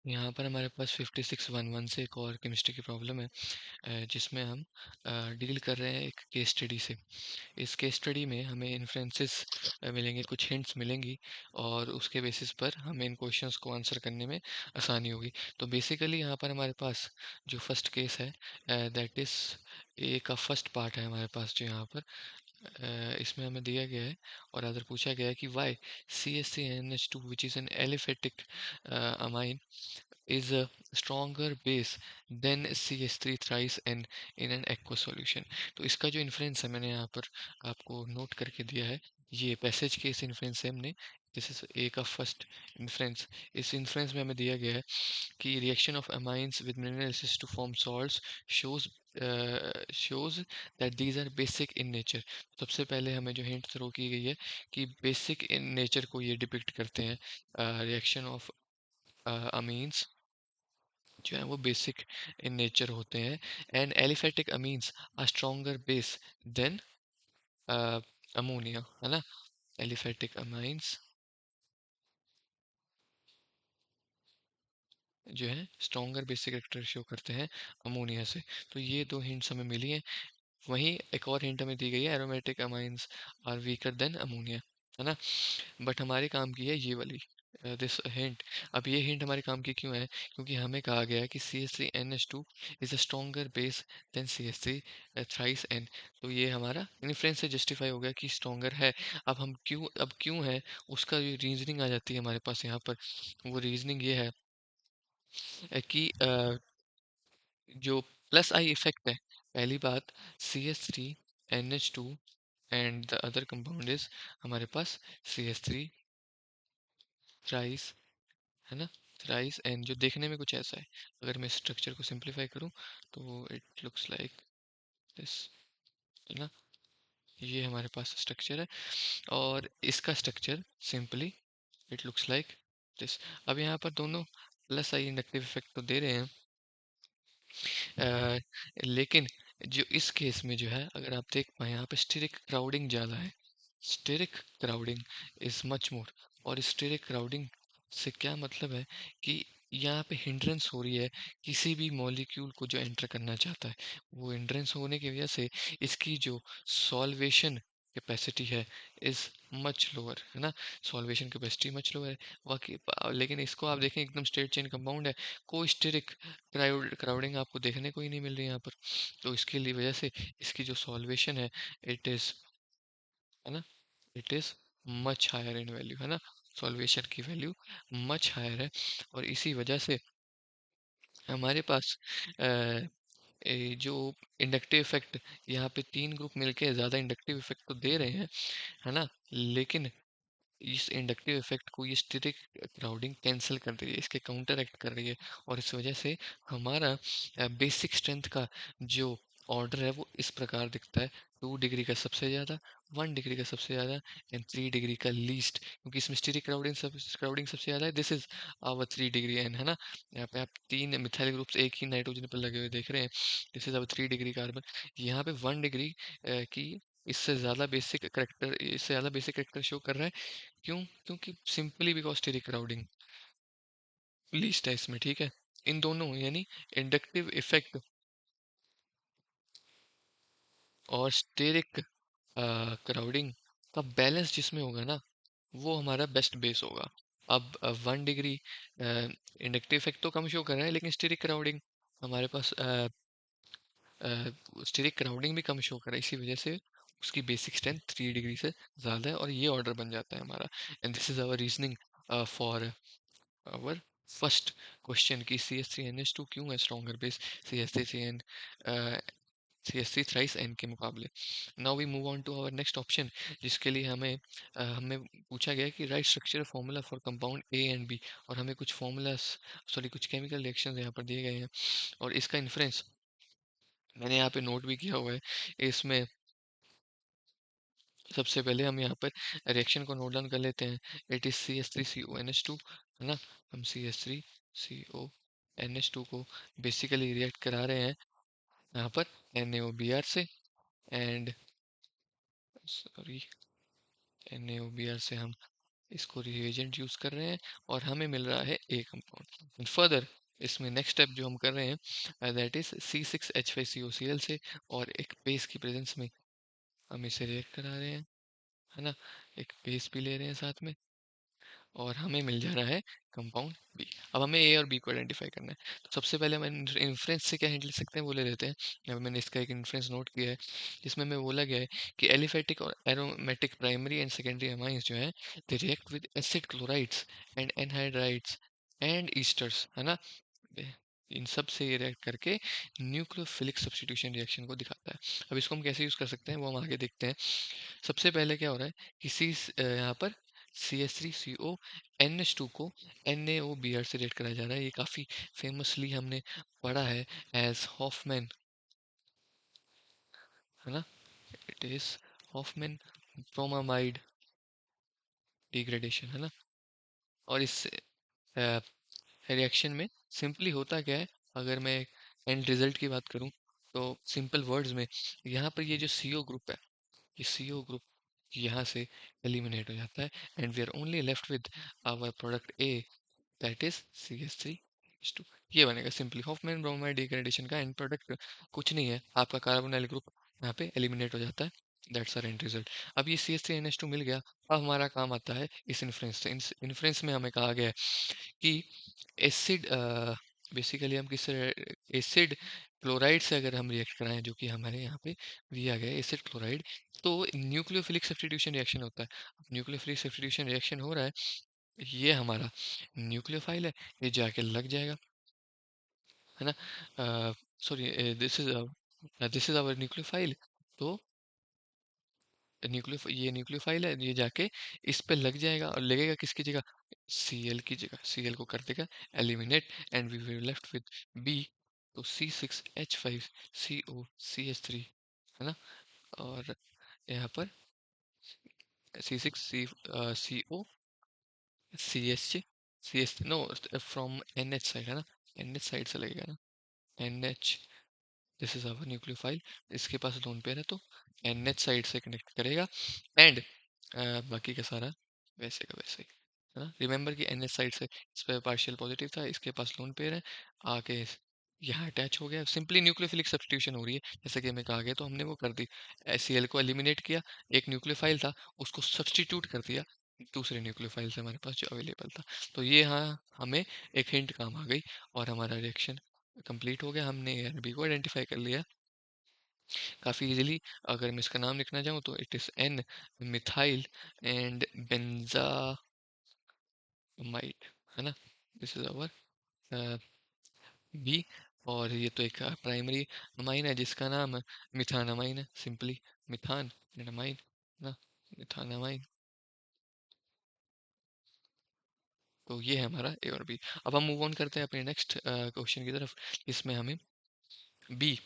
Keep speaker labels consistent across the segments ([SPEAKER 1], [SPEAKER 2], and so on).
[SPEAKER 1] यहाँ पर हमारे पास 5611 से एक और केमिस्ट्री की प्रॉब्लम है, जिसमें हम डील कर रहे हैं एक केस स्टडी से। इस केस स्टडी में हमें इन्फ्रेंसेस मिलेंगे, कुछ हिंट्स मिलेंगी, और उसके बेसिस पर हमें इन क्वेश्चंस को आंसर करने में आसानी होगी। तो बेसिकली यहाँ पर हमारे पास जो फर्स्ट केस है, दैट इज़ ए का फर्स्ट पार्ट है हमारे पास, जो यहाँ पर इसमें हमें दिया गया है और अदर पूछा गया है कि why CH3NH2 which is an aliphatic amine is a stronger base than CH3 thrice N in an aqueous solution। तो इसका जो इन्फ्लुएंस है मैंने यहाँ पर आपको नोट करके दिया है, ये पैसेज के इस इन्फ्लुएंस है हमने। दिस इज ए का फर्स्ट इन्फ्लुएंस। इस इन्फ्लुएंस में हमें दिया गया है कि reaction of amines with minerals to form salts shows shows that these are basic in nature। सबसे पहले हमें जो हिंट थ्रो की गई है कि बेसिक इन नेचर को ये डिपिक्ट करते हैं। रिएक्शन ऑफ अमीन्स जो है वो बेसिक इन नेचर होते हैं, and aliphatic amines are stronger base than ammonia, है ना। एलिफेटिक अमाइंस जो है स्ट्रॉन्गर बेसिक कैरेक्टर शो करते हैं अमोनिया से। तो ये दो हिंट्स हमें मिली हैं। वहीं एक और हिंट हमें दी गई है, aromatic amines are weaker than ammonia, है ना। बट हमारे काम की है ये वाली दिस हिंट। अब ये हिंट हमारे काम की क्यों है? क्योंकि हमें कहा गया है कि CH3NH2 is a stronger base than CH3 thrice N। तो ये हमारा इन्फ्लुएंस से जस्टिफाई हो गया कि स्ट्रॉन्गर है। अब क्यों है, उसका जो रीजनिंग आ जाती है हमारे पास यहाँ पर। वो रीजनिंग ये है कि जो प्लस आई इफेक्ट है, पहली बात CH3NH2 and the other compound is हमारे पास CH3 थ्राइस, है ना। थ्राइस एंड जो देखने में कुछ ऐसा है। अगर मैं स्ट्रक्चर को सिंप्लीफाई करूं तो इट लुक्स लाइक दिस, है ना। ये हमारे पास स्ट्रक्चर है, और इसका structure simply it looks like this. अब यहाँ पर दोनों प्लस आई इंडक्टिव इफेक्ट तो दे रहे हैं, लेकिन जो इस केस में जो है, अगर आप देख पाए यहाँ पे स्टेरिक क्राउडिंग ज़्यादा है। Steric crowding is much more. और स्टेरिक क्राउडिंग से क्या मतलब है कि यहाँ पे हिंड्रेंस हो रही है किसी भी मॉलिक्यूल को जो एंटर करना चाहता है। वो हिंड्रेंस होने की वजह से इसकी जो सॉल्वेशन कैपेसिटी है इज मच लोअर, है ना। सॉल्वेशन कैपेसिटी मच लोअर है। बाकी लेकिन इसको आप देखें एकदम स्ट्रेट चेन कंपाउंड है, कोई स्टेरिक क्राउडिंग आपको देखने को ही नहीं मिल रही यहाँ पर। तो इसके लिए वजह से इसकी जो सॉल्वेशन है इट इज, है ना, it is much higher in value, है ना। सॉल्वेशन की वैल्यू मच हायर है, और इसी वजह से हमारे पास जो इंडक्टिव इफेक्ट, यहाँ पे तीन ग्रुप मिलके ज़्यादा इंडक्टिव इफेक्ट तो दे रहे हैं, है ना। लेकिन इस इंडक्टिव इफेक्ट को ये स्टेरिक क्राउडिंग कैंसिल कर रही है, इसके काउंटर एक्ट कर रही है, और इस वजह से हमारा बेसिक स्ट्रेंथ का जो ऑर्डर है वो इस प्रकार दिखता है। 2 डिग्री का सबसे ज़्यादा, 1 डिग्री का सबसे ज़्यादा, एंड 3 डिग्री का लीस्ट। क्योंकि इसमें स्टेरिक क्राउडिंग सबसे ज़्यादा है। This is our 3 degree N, है ना। यहाँ पे आप तीन मिथाइल ग्रुप्स एक ही नाइट्रोजन पर लगे हुए देख रहे हैं। This is our 3 degree carbon. यहाँ पे 1 डिग्री की इससे ज़्यादा बेसिक करेक्टर, इससे ज़्यादा बेसिक करेक्टर शो कर रहा है। क्यों? क्योंकि simply because steric crowding least है इसमें, ठीक है। इन दोनों यानी इंडक्टिव इफेक्ट और स्टेरिक क्राउडिंग का बैलेंस जिसमें होगा ना, वो हमारा बेस्ट बेस होगा। अब 1 डिग्री इंडक्टिव इफेक्ट तो कम शो कर रहा है, लेकिन स्टेरिक क्राउडिंग हमारे पास स्टेरिक क्राउडिंग भी कम शो कर रहा है, इसी वजह से उसकी बेसिक स्ट्रेंथ 3 डिग्री से ज़्यादा है, और ये ऑर्डर बन जाता है हमारा। And this is our reasoning for our first question की CH3NH2 क्यों है stronger base CH3CN CH3 thrice N के मुकाबले। Now we move on to our next option, जिसके लिए हमें पूछा गया है कि write structure formula for compound A and B, और हमें कुछ फॉर्मूलास, सॉरी कुछ केमिकल रिएक्शंस यहाँ पर दिए गए हैं, और इसका इन्फ्लुएंस मैंने यहाँ पे नोट भी किया हुआ है। इसमें सबसे पहले हम यहाँ पर रिएक्शन को नोट डाउन कर लेते हैं। इट इज CH3CONH2, है ना। हम CH3CONH2 को बेसिकली रिएक्ट करा रहे हैं यहाँ पर NaOBr से, एंड सॉरी NaOBr से हम इसको रिएजेंट यूज कर रहे हैं, और हमें मिल रहा है A कंपाउंड। एंड फर्दर इसमें नेक्स्ट स्टेप जो हम कर रहे हैं दैट इज C6H5COCl से, और एक बेस की प्रेजेंस में हम इसे रिएक्ट करा रहे हैं, है ना। एक बेस भी ले रहे हैं साथ में, और हमें मिल जा रहा है कंपाउंड बी। अब हमें ए और बी को आइडेंटिफाई करना है। तो सबसे पहले हम इन्फ्रेंस से क्या हिंट ले सकते हैं वो ले लेते हैं। यहाँ पे मैंने इसका एक इन्फ्रेंस नोट किया है, जिसमें हमें बोला गया है कि एलिफेटिक और aromatic primary and secondary amines जो है they react with acid chlorides and anhydrides and esters, है ना। इन सब से ये रिएक्ट करके न्यूक्लियोफिलिक सब्स्टिट्यूशन रिएक्शन को दिखाता है। अब इसको हम कैसे यूज कर सकते हैं वो हम आगे देखते हैं। सबसे पहले क्या हो रहा है कि यहाँ पर CH3CO NH2 को NaOBr से रिएक्ट कराया जा रहा है। ये काफ़ी फेमसली हमने पढ़ा है एज हॉफमैन, है ना। It is Hofmann bromamide degradation, है ना। और इस रिएक्शन में सिंपली होता क्या है, अगर मैं एंड रिजल्ट की बात करूं तो सिंपल वर्ड्स में यहाँ पर ये जो CO ग्रुप है, ये CO ग्रुप यहाँ से एलिमिनेट हो जाता है, and we are only left with our product A that is CH3H2। ये बनेगा सिंपली हॉफमैन ब्रोमाइड डिग्रेडेशन का एंड प्रोडक्ट कुछ नहीं है, आपका कार्बोनिल ग्रुप यहाँ पे एलिमिनेट हो जाता है। That's our and result. अब ये CH3NH2 मिल गया। अब हमारा काम आता है इस इन्फ्रेंस से। इस इन्फ्रेंस में हमें कहा गया है कि एसिड बेसिकली हम किस एसिड क्लोराइड से अगर हम रिएक्ट कराएं, जो कि हमारे यहाँ पे दिया गया है एसिड क्लोराइड, तो न्यूक्लियोफिलिक सब्स्टिट्यूशन रिएक्शन होता है। न्यूक्लियोफिलिक सब्स्टिट्यूशन रिएक्शन हो रहा है, ये हमारा न्यूक्लियोफाइल है, ये जाके लग जाएगा, है ना। Sorry, this is our nucleophile. तो ये न्यूक्लियोफाइल है, ये जाके इस पे लग जाएगा, और लगेगा किसकी जगह, Cl की जगह। Cl को कर देगा eliminate, and we will left with B, तो C6H5COCH3, है ना। और यहाँ पर C6CO CH no, from NH side, है ना। NH साइड से लगेगा ना, NH। This is our nucleophile, इसके पास लोन पेयर है तो NH साइड से कनेक्ट करेगा, एंड बाकी का सारा वैसे का वैसे ही, है ना। रिमेंबर कि NH साइड से इस पर पार्शियल पॉजिटिव था, इसके पास लोन पेयर है, आके यहाँ अटैच हो गया। सिंपली न्यूक्लियोफिलिक सब्स्टिट्यूशन हो रही है, जैसे कि हमें कहा गया, तो हमने वो कर दी। Cl को एलिमिनेट किया, एक न्यूक्लियोफाइल था उसको सब्स्टिट्यूट कर दिया दूसरे न्यूक्लियोफाइल से हमारे पास जो अवेलेबल था। तो ये हाँ हमें एक हिंट काम आ गई, और हमारा रिएक्शन कंप्लीट हो गया। हमने एनबी को आइडेंटिफाई कर लिया काफ़ी इजीली। अगर मैं इसका नाम लिखना चाहूँ तो it is N methyl and benzamide, है ना। This is our B. और ये तो एक प्राइमरी अमाइन है जिसका नाम मिथान अमाइन है, सिंपली मिथान एंड अमाइन, ना, मिथान अमाइन। तो ये है हमारा ए और बी। अब हम मूव ऑन करते हैं अपने नेक्स्ट क्वेश्चन की तरफ, इसमें हमें बी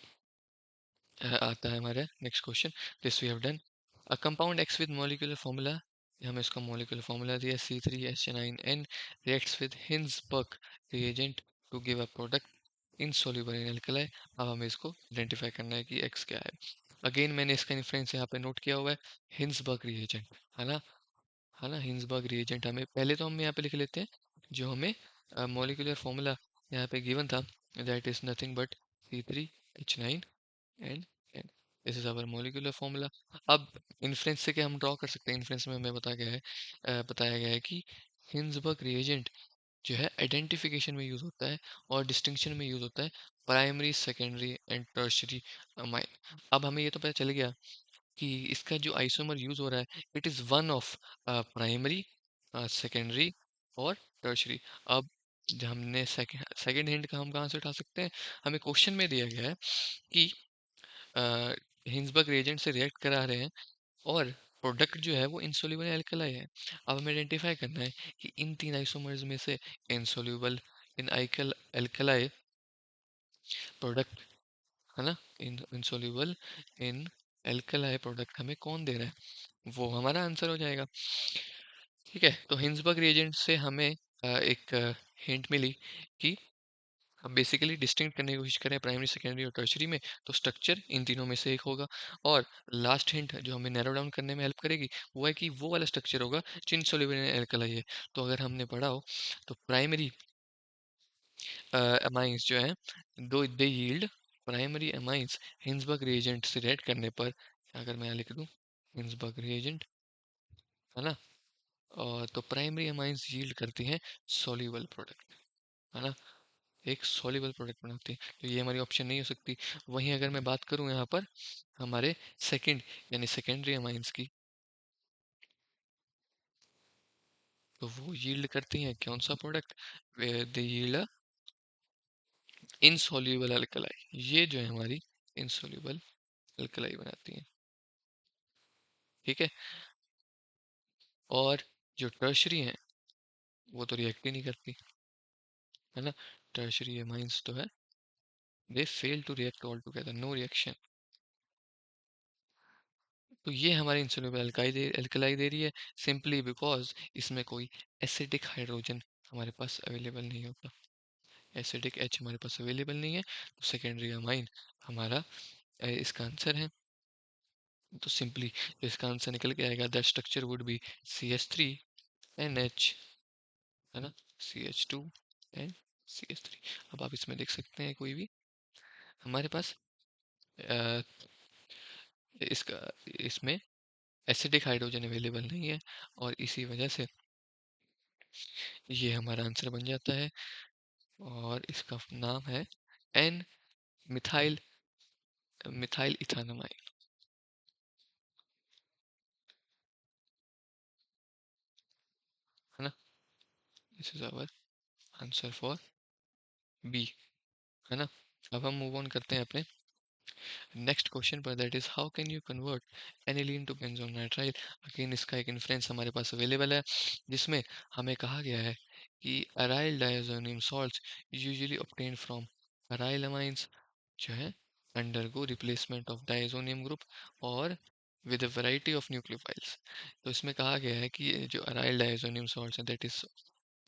[SPEAKER 1] आता है हमारा next question. This we have done a compound X with molecular formula, हमें इसका मॉलिक्यूलर फार्मूला दिया C3H9N reacts with Hinsberg reagent to give a product insoluble in alkali. अब हमें इसको आइडेंटिफाई करना है कि एक्स क्या है। अगेन मैंने इसका इन्फ्लुएंस यहाँ पे नोट किया हुआ है, हिंसबर्ग रिएजेंट, है ना, है ना। हिंसबर्ग रिएजेंट हमें पहले तो हम यहाँ पे लिख लेते हैं जो हमें मॉलिक्यूलर फार्मूला यहाँ पे गिवन था, that is nothing but C3H9 and N. This is our molecular formula. अब इन्फ्लुएंस से क्या हम ड्रॉ कर सकते हैं, इन्फ्लुएंस में हमें बताया गया है कि हिंसबर्ग रिएजेंट जो है आइडेंटिफिकेशन में यूज होता है और डिस्टिंक्शन में यूज होता है primary secondary and tertiary amine. अब हमें ये तो पता चल गया कि इसका जो आइसोमर यूज हो रहा है it is one of primary secondary और टर्शरी। अब हमने सेकेंड हिंट का हम कहाँ से उठा सकते हैं, हमें क्वेश्चन में दिया गया है कि हिंसबर्ग रिएजेंट से रिएक्ट करा रहे हैं और प्रोडक्ट जो है वो इंसोल्यूबल एल्कलाई है। अब हमें आइडेंटिफाई करना है कि इन तीन आइसोमर्स में से इंसोल्यूबल इन एल्कलाई प्रोडक्ट, है ना, इंसोल्यूबल इन एल्कलाई प्रोडक्ट हमें कौन दे रहा है, वो हमारा आंसर हो जाएगा। ठीक है, तो हिंसबर्ग रिएजेंट से हमें एक हिंट मिली कि हम बेसिकली डिस्टिंक्ट करने की कोशिश करें प्राइमरी सेकेंडरी और टर्शरी में, तो स्ट्रक्चर इन तीनों में से एक होगा। और लास्ट हिंट जो हमें नैरो डाउन करने में हेल्प करेगी वो है कि वो वाला स्ट्रक्चर होगा जिन सोल्यूबल एल्कलाई है। तो अगर हमने पढ़ा हो तो प्राइमरी अमाइंस जो है, do they yield primary amines Hinsberg reagent से रेड करने पर, अगर मैं यहाँ लिख दूँ हिंसबर्ग रिएजेंट, है ना, और तो प्राइमरी अमाइंस यील्ड करती हैं सॉल्युबल प्रोडक्ट, है ना, एक सॉल्युबल प्रोडक्ट बनाती है। तो ये हमारी ऑप्शन नहीं हो सकती। वहीं अगर मैं बात करूँ यहाँ पर हमारे सेकंड यानी सेकेंडरी अमाइंस की, तो वो यील्ड करती हैं कौन सा प्रोडक्ट, दे यील्ड इनसॉल्युबल अल्कलाई। ये जो है हमारी इनसॉल्युबल अल्कलाई बनाती हैं, ठीक है। और जो टर्शरी हैं वो तो रिएक्ट ही नहीं करती, है ना, टर्शरी अमाइंस तो है, they fail to react all together, no reaction. तो ये हमारी इंसॉल्युबल अल्कलाई दे रही है, सिंपली बिकॉज इसमें कोई एसिडिक हाइड्रोजन हमारे पास अवेलेबल नहीं होता, एसिडिक एच हमारे पास अवेलेबल नहीं है, तो सेकेंडरी अमाइन हमारा इसका आंसर है। तो सिंपली इसका आंसर निकल के आएगा, the structure would be CH3NH, है ना, CH2 एंड CH3। अब आप इसमें देख सकते हैं कोई भी हमारे पास अ, इसका इसमें एसिडिक हाइड्रोजन अवेलेबल नहीं है, और इसी वजह से ये हमारा आंसर बन जाता है। और इसका नाम है एन मिथाइल मिथाइल इथानमाइड, है ना, this is our answer for B, है ना। अब हम मूव ऑन करते हैं अपने नेक्स्ट क्वेश्चन पर, that is how can you convert aniline to benzonitrile. Again इसका एक इन्फ्लुएंस हमारे पास अवेलेबल है, जिसमें हमें कहा गया है कि aryl diazonium salts usually obtain from aryl amines जो है undergo replacement of diazonium group और with a variety of nucleophiles. तो इसमें कहा गया है कि ये जो अराइल डायजोनियम सॉल्ट्स हैं, that is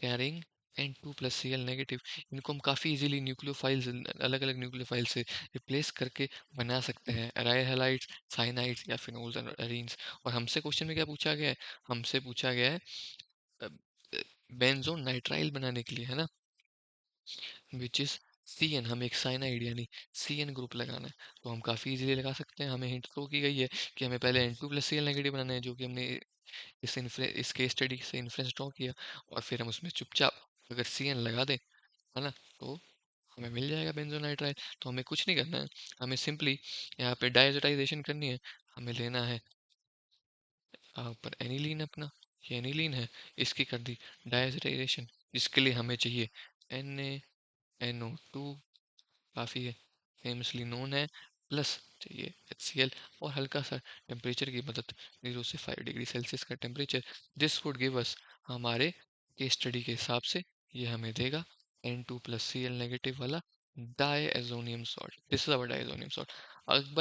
[SPEAKER 1] carrying N2+Cl negative, इनको हम काफ़ी इजीली न्यूक्लियोफाइल्स अलग अलग न्यूक्लियोफाइल से रिप्लेस करके बना सकते हैं, अराइल हैलाइड्स, साइनाइड्स या फिनोल्स एंड एरीन्स। और हमसे क्वेश्चन में क्या पूछा गया है, हमसे पूछा गया है बेंजोन नाइट्राइल बनाने के लिए, है ना, विच इज CN, हमें एक साइनाइड यानी CN ग्रुप लगाना है। तो हम काफ़ी इजीली लगा सकते हैं, हमें हिंट तो की गई है कि हमें पहले N2+Cl नेगेटिव बनाना है, जो कि हमने इस केस स्टडी से इन्फ्लुएंस ड्रॉ किया, और फिर हम उसमें चुपचाप अगर CN लगा दें, है ना, तो हमें मिल जाएगा बेंजोनाइट्राइल। तो हमें कुछ नहीं करना है, हमें सिंपली यहाँ पे डायजोटाइजेशन करनी है। हमें लेना है पर एनिलीन, अपना ये एनिलीन है, इसकी कर दी डायजोटाइजेशन, जिसके लिए हमें चाहिए NaNO2, काफ़ी है, फेमसली नोन है, प्लस चाहिए HCl, और हल्का सा टेम्परेचर की मदद, 0 से 5 डिग्री सेल्सियस का temperature, this would give us, हमारे केस स्टडी के हिसाब से ये हमें देगा N2+Cl नेगेटिव वाला diazonium salt, this is our diazonium salt.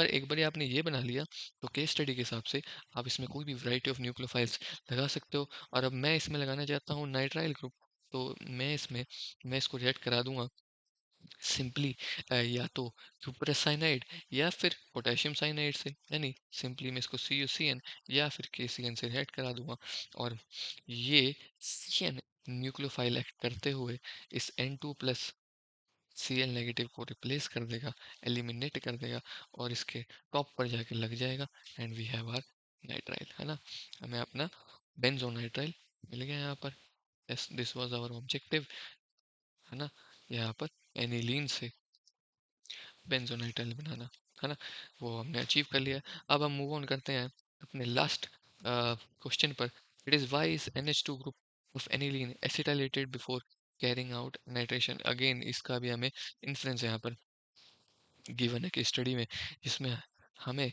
[SPEAKER 1] एक बार आपने ये बना लिया, तो केस स्टडी के हिसाब से आप इसमें कोई भी वैरायटी ऑफ न्यूक्लियोफाइल्स लगा सकते हो। और अब मैं इसमें लगाना चाहता हूँ नाइट्राइल ग्रुप, तो मैं इसको रिएक्ट करा दूंगा सिंपली या तो सुपरस साइनाइड या फिर पोटेशियम साइनाइड से, यानी सिंपली मैं इसको CuCN या फिर KCN से रिएक्ट करा दूंगा, और ये CN न्यूक्लियोफाइल एक्ट करते हुए इस N2+Cl नेगेटिव को रिप्लेस कर देगा, एलिमिनेट कर देगा, और इसके टॉप पर जाके लग जाएगा, and we have our nitrile, है ना, हमें अपना बेंजोनाइट्राइल मिल गया यहाँ पर। दिस वाज आवर ऑब्जेक्टिव, है ना, यहाँ पर एनिलीन से बेंजोनाइट्राइल बनाना, है ना, वो हमने अचीव कर लिया। अब हम मूव ऑन करते हैं अपने लास्ट क्वेश्चन पर, it is why is NH2 group of aniline acetylated before carrying out nitration. Again इसका भी हमें इन्फ्लुएंस यहाँ पर गिवन है कि स्टडी में, जिसमें हमें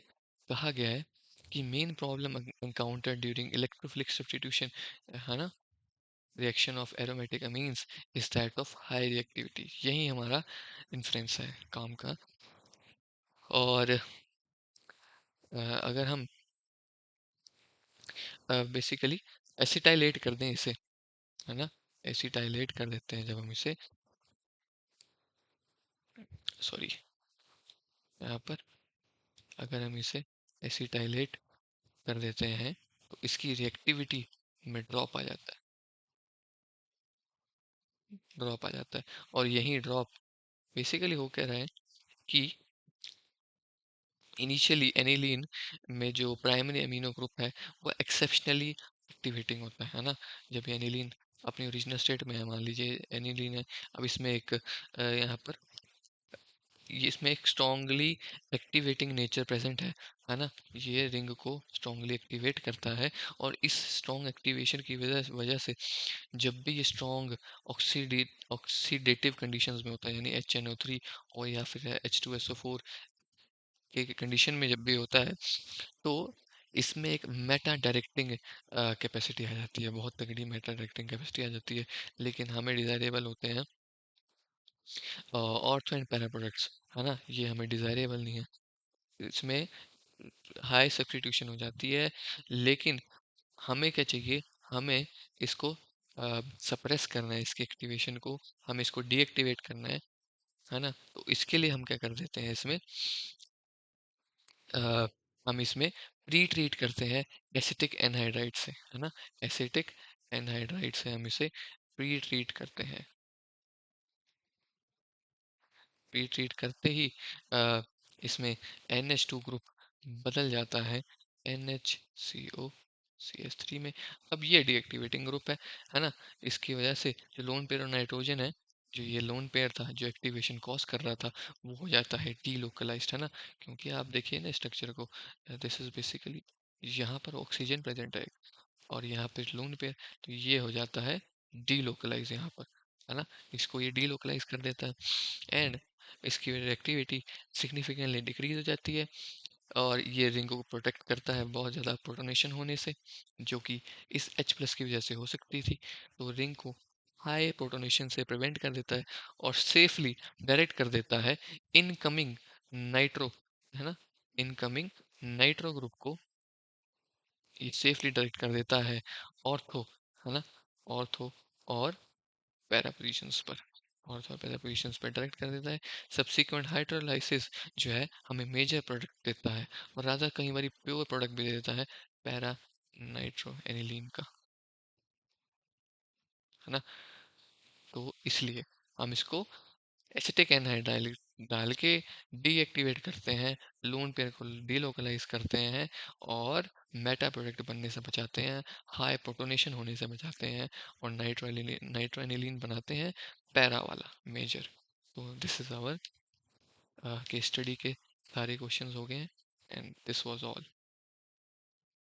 [SPEAKER 1] कहा गया है कि main problem encounter during electrophilic substitution, है ना, reaction of aromatic amines is that of high reactivity. यही हमारा इन्फ्लुएंस है काम का। और अगर हम बेसिकली एसिटाइलेट कर दें इसे, है ना, एसिटाइलेट कर देते हैं जब हम इसे, सॉरी, यहाँ पर अगर हम इसे एसिटाइलेट कर देते हैं, तो इसकी रिएक्टिविटी में ड्रॉप आ जाता है, ड्रॉप आ जाता है। और यही ड्रॉप बेसिकली हो क्या रहा है कि इनिशियली एनिलीन में जो प्राइमरी अमीनो ग्रुप है वो एक्सेप्शनली एक्टिवेटिंग होता है ना। जब ये एनिलीन अपनी ओरिजिनल स्टेट में है, मान लीजिए एनिलीन है, अब इसमें एक यहाँ पर इसमें एक स्ट्रांगली एक्टिवेटिंग नेचर प्रेजेंट है ना। ये रिंग को स्ट्रांगली एक्टिवेट करता है, और इस स्ट्रॉन्ग एक्टिवेशन की वजह वजह से जब भी ये स्ट्रॉन्ग ऑक्सीडेटिव कंडीशंस में होता है, यानी HNO3 और या फिर H2SO4 के कंडीशन में जब भी होता है, तो इसमें एक मेटा डायरेक्टिंग कैपेसिटी आ जाती है, बहुत तगड़ी मेटा डायरेक्टिंग कैपेसिटी आ जाती है। लेकिन हमें डिजायरेबल होते हैं ऑर्थो एंड पैरा प्रोडक्ट्स, है ना, ये हमें डिजायरेबल नहीं है। इसमें हाई सब्स्टिट्यूशन हो जाती है, लेकिन हमें क्या चाहिए, हमें इसको सप्रेस करना है, इसके एक्टिवेशन को हमें इसको डीएक्टिवेट करना है ना। तो इसके लिए हम क्या कर देते हैं, इसमें हम इसमें प्री ट्रीट करते हैं एसिटिक एनहाइड्राइड से, है ना। एसिटिक एनहाइड्राइड से हम इसे प्री ट्रीट करते हैं। प्री ट्रीट करते ही इसमें NH2 ग्रुप बदल जाता है NHCO CH3 में। अब ये डीएक्टिवेटिंग ग्रुप है ना। इसकी वजह से जो लोन पेयर और नाइट्रोजन है, जो ये लोन पेयर था जो एक्टिवेशन कॉज कर रहा था, वो हो जाता है डीलोकलाइज्ड, है ना। क्योंकि आप देखिए ना स्ट्रक्चर को, दिस इज बेसिकली यहाँ पर ऑक्सीजन प्रेजेंट है और यहाँ पे लोन पेयर, तो ये हो जाता है डीलोकलाइज यहाँ पर, है ना। इसको ये डीलोकलाइज कर देता है, एंड इसकी रिएक्टिविटी सिग्निफिकेंटली डिक्रीज हो जाती है। और ये रिंग को प्रोटेक्ट करता है बहुत ज़्यादा प्रोटोनेशन होने से, जो कि इस H+ की वजह से हो सकती थी। तो रिंग को हाई प्रोटोनेशन से प्रिवेंट कर देता है और सेफली डायरेक्ट कर देता है इनकमिंग नाइट्रो, है ना, इनकमिंग नाइट्रो ग्रुप को ये सेफली डायरेक्ट कर देता है ऑर्थो, है ना, ऑर्थो और पैरा पोजीशंस पर, ऑर्थो और पैरा पोजीशंस पर डायरेक्ट कर देता है। सब्सिक्वेंट हाइड्रोलाइसिस जो है हमें मेजर प्रोडक्ट देता है, और राजा कई बार प्योर प्रोडक्ट भी दे देता है पैरा नाइट्रो एनिलीन का, है ना। तो इसलिए हम इसको एसिटिक एनहाइड्राइल डाल के डीएक्टिवेट करते हैं, लोन पेयर को डीलोकलाइज करते हैं, और मेटा प्रोडक्ट बनने से बचाते हैं, हाई प्रोटोनेशन होने से बचाते हैं, और नाइट्रोएनिलीन बनाते हैं पैरा वाला मेजर। तो this is our case study के सारे क्वेश्चंस हो गए हैं, एंड दिस वाज ऑल।